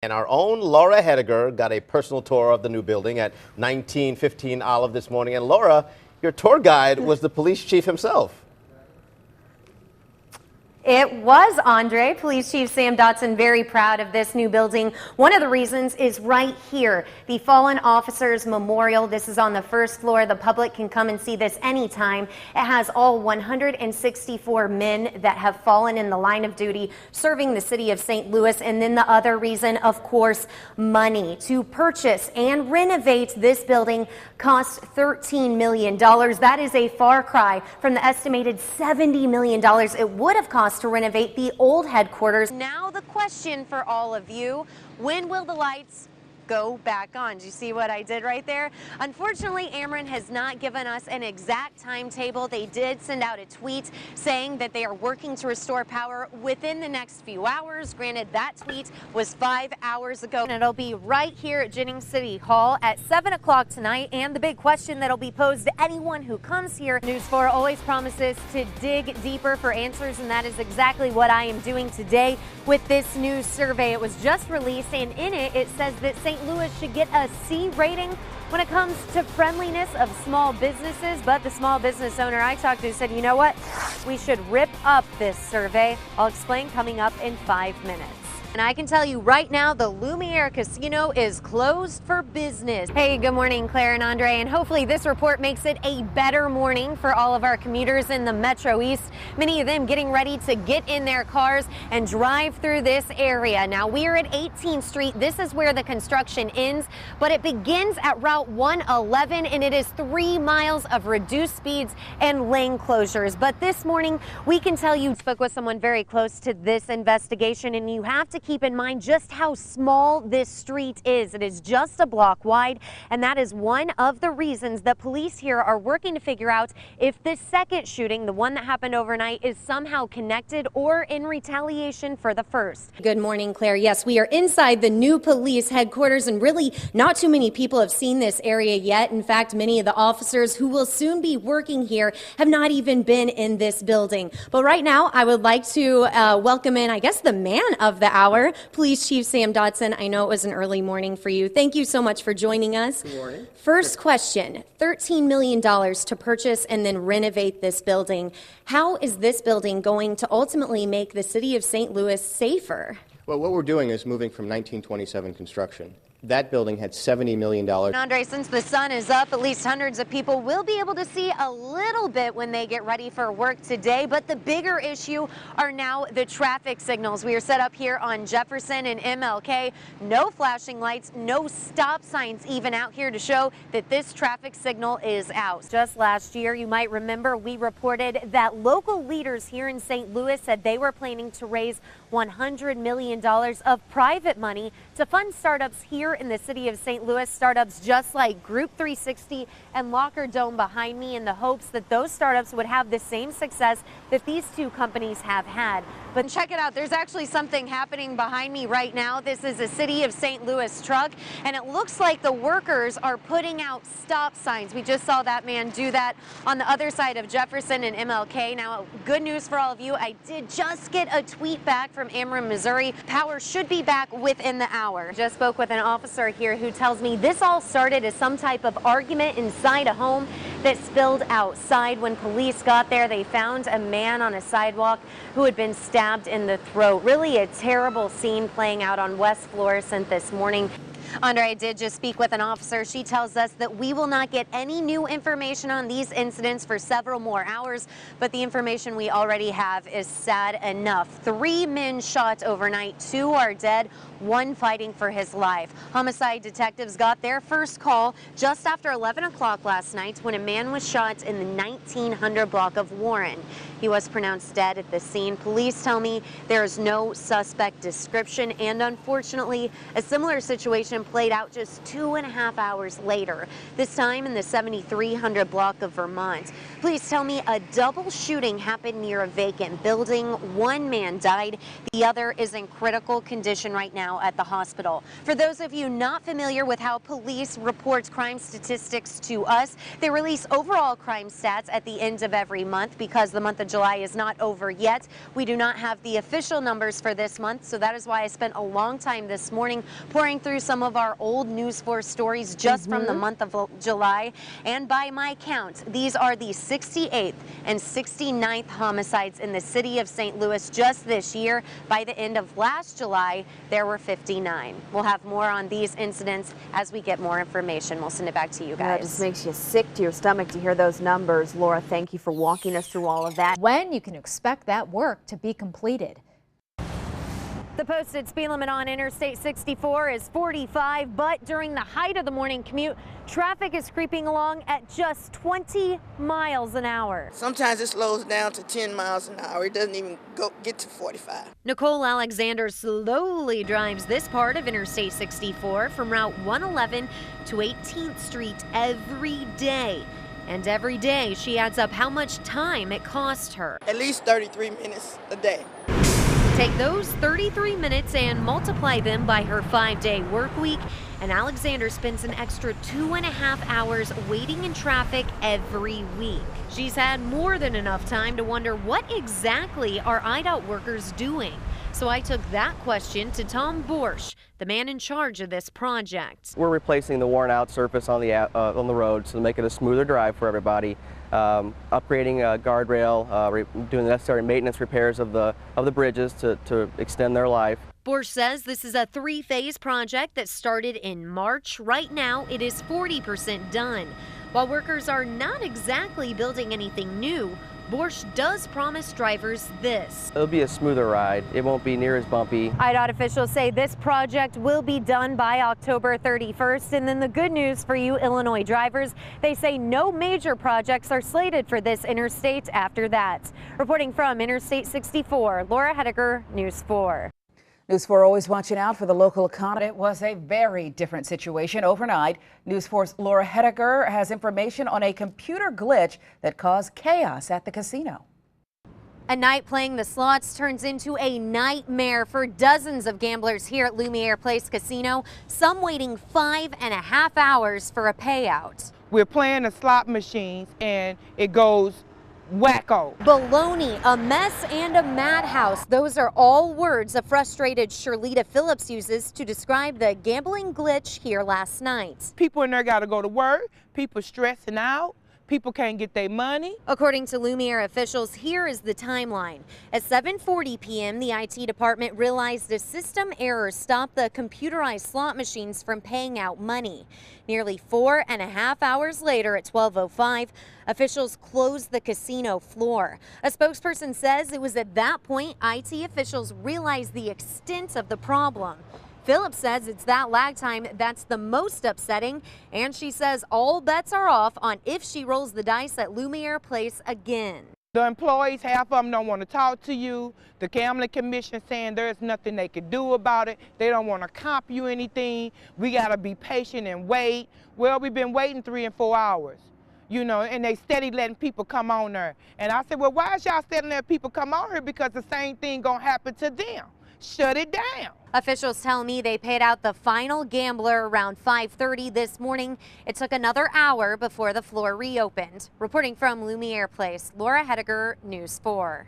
And our own Laura Hettiger got a personal tour of the new building at 1915 Olive this morning. And Laura, your tour guide was the police chief himself. It was, Andre. Police Chief Sam Dotson very proud of this new building. One of the reasons is right here, the Fallen Officers Memorial. This is on the first floor. The public can come and see this anytime. It has all 164 men that have fallen in the line of duty serving the city of St. Louis. And then the other reason, of course, money. To purchase and renovate this building cost $13 million. That is a far cry from the estimated $70 million it would have cost to renovate the old headquarters. Now the question for all of you, when will the lights go back on? Do you see what I did right there? Unfortunately, Ameren has not given us an exact timetable. They did send out a tweet saying that they are working to restore power within the next few hours. Granted, that tweet was 5 hours ago. And it'll be right here at Jennings City Hall at 7 o'clock tonight. And the big question that'll be posed to anyone who comes here, News 4 always promises to dig deeper for answers, and that is exactly what I am doing today with this new survey. It was just released, and in it, it says that St. Louis should get a C rating when it comes to friendliness of small businesses. But the small business owner I talked to said, you know what? We should rip up this survey. I'll explain coming up in 5 minutes. And I can tell you right now, the Lumiere Casino is closed for business. Hey, good morning, Claire and Andre, and hopefully this report makes it a better morning for all of our commuters in the Metro East. Many of them getting ready to get in their cars and drive through this area. Now, we are at 18th Street. This is where the construction ends, but it begins at Route 111, and it is 3 miles of reduced speeds and lane closures. But this morning, we can tell you, spoke with someone very close to this investigation, and you have to keep in mind just how small this street is. It is just a block wide, and that is one of the reasons that police here are working to figure out if this second shooting, the one that happened overnight, is somehow connected or in retaliation for the first. Good morning, Claire. Yes, we are inside the new police headquarters, and really not too many people have seen this area yet. In fact, many of the officers who will soon be working here have not even been in this building. But right now, I would like to welcome in, I guess, the man of the hour, Police Chief Sam Dotson. I know it was an early morning for you. Thank you so much for joining us. Good morning. First question, $13 million to purchase and then renovate this building. How is this building going to ultimately make the city of St. Louis safer? Well, what we're doing is moving from 1927 construction. That building had $70 million. Andre, since the sun is up, at least hundreds of people will be able to see a little bit when they get ready for work today. But the bigger issue are now the traffic signals. We are set up here on Jefferson and MLK. No flashing lights, no stop signs even out here to show that this traffic signal is out. Just last year, you might remember, we reported that local leaders here in St. Louis said they were planning to raise $100 million of private money to fund startups here in the city of St. Louis, startups just like Group 360 and Locker Dome behind me, in the hopes that those startups would have the same success that these two companies have had. But check it out, there's actually something happening behind me right now. This is a city of St. Louis truck, and it looks like the workers are putting out stop signs. We just saw that man do that on the other side of Jefferson and MLK. Now, good news for all of you, I did just get a tweet back from Ameren, Missouri. Power should be back within the hour. Just spoke with an officer here who tells me this all started as some type of argument inside a home that spilled outside. When police got there, they found a man on a sidewalk who had been stabbed in the throat. Really a terrible scene playing out on West Florissant this morning. Andre, I did just speak with an officer. She tells us that we will not get any new information on these incidents for several more hours, but the information we already have is sad enough. 3 men shot overnight, 2 are dead, 1 fighting for his life. Homicide detectives got their first call just after 11 o'clock last night when a man was shot in the 1900 block of Warren. He was pronounced dead at the scene. Police tell me there is no suspect description, and unfortunately, a similar situation situation played out just 2.5 hours later, this time in the 7300 block of Vermont. Please tell me a double shooting happened near a vacant building. One man died. The other is in critical condition right now at the hospital. For those of you not familiar with how police report crime statistics to us, they release overall crime stats at the end of every month. Because the month of July is not over yet, we do not have the official numbers for this month, so that is why I spent a long time this morning pouring through some of our old News 4 stories just from the month of July. And by my count, these are the 68th and 69th homicides in the city of St. Louis just this year. By the end of last July, there were 59. We'll have more on these incidents as we get more information. We'll send it back to you guys. It just makes you sick to your stomach to hear those numbers. Laura, thank you for walking us through all of that. When you can expect that work to be completed. The posted speed limit on Interstate 64 is 45, but during the height of the morning commute, traffic is creeping along at just 20 miles an hour. Sometimes it slows down to 10 miles an hour. It doesn't even get to 45. Nicole Alexander slowly drives this part of Interstate 64 from Route 111 to 18th Street every day. And every day she adds up how much time it cost her. At least 33 minutes a day. Take those 33 minutes and multiply them by her 5-day work week, and Alexander spends an extra 2.5 hours waiting in traffic every week. She's had more than enough time to wonder what exactly are IDOT workers doing. So I took that question to Tom Borsch, the man in charge of this project. We're replacing the worn out surface on the road to make it a smoother drive for everybody. Upgrading a guardrail, doing the necessary maintenance repairs of the bridges to extend their life. Borsch says this is a 3-phase project that started in March. Right now, it is 40% done. While workers are not exactly building anything new, Borsch does promise drivers this. It'll be a smoother ride. It won't be near as bumpy. IDOT officials say this project will be done by October 31st. And then the good news for you Illinois drivers, they say no major projects are slated for this interstate after that. Reporting from Interstate 64, Laura Hettiger, News 4. News 4 always watching out for the local economy. It was a very different situation overnight. News 4's Laura Hettiger has information on a computer glitch that caused chaos at the casino. At night, playing the slots turns into a nightmare for dozens of gamblers here at Lumiere Place Casino, some waiting 5.5 hours for a payout. We're playing the slot machines and it goes wacko. Baloney, a mess, and a madhouse. Those are all words a frustrated Shirlita Phillips uses to describe the gambling glitch here last night. People in there got to go to work. People stressing out. People can't get their money. According to Lumiere officials, here is the timeline. At 7:40 p.m., the IT department realized a system error stopped the computerized slot machines from paying out money. Nearly 4.5 hours later, at 12:05, officials closed the casino floor. A spokesperson says it was at that point IT officials realized the extent of the problem. Phillips says it's that lag time that's the most upsetting, and she says all bets are off on if she rolls the dice at Lumiere Place again. The employees, half of them don't want to talk to you. The gambling commission saying there's nothing they can do about it. They don't want to comp you anything. We got to be patient and wait. Well, we've been waiting 3 and 4 hours. You know, and they steady letting people come on there. And I said, well, why is y'all steady letting people come on here? Because the same thing gonna happen to them. Shut it down. Officials tell me they paid out the final gambler around 5:30 this morning. It took another hour before the floor reopened. Reporting from Lumiere Place, Laura Hettiger, News 4.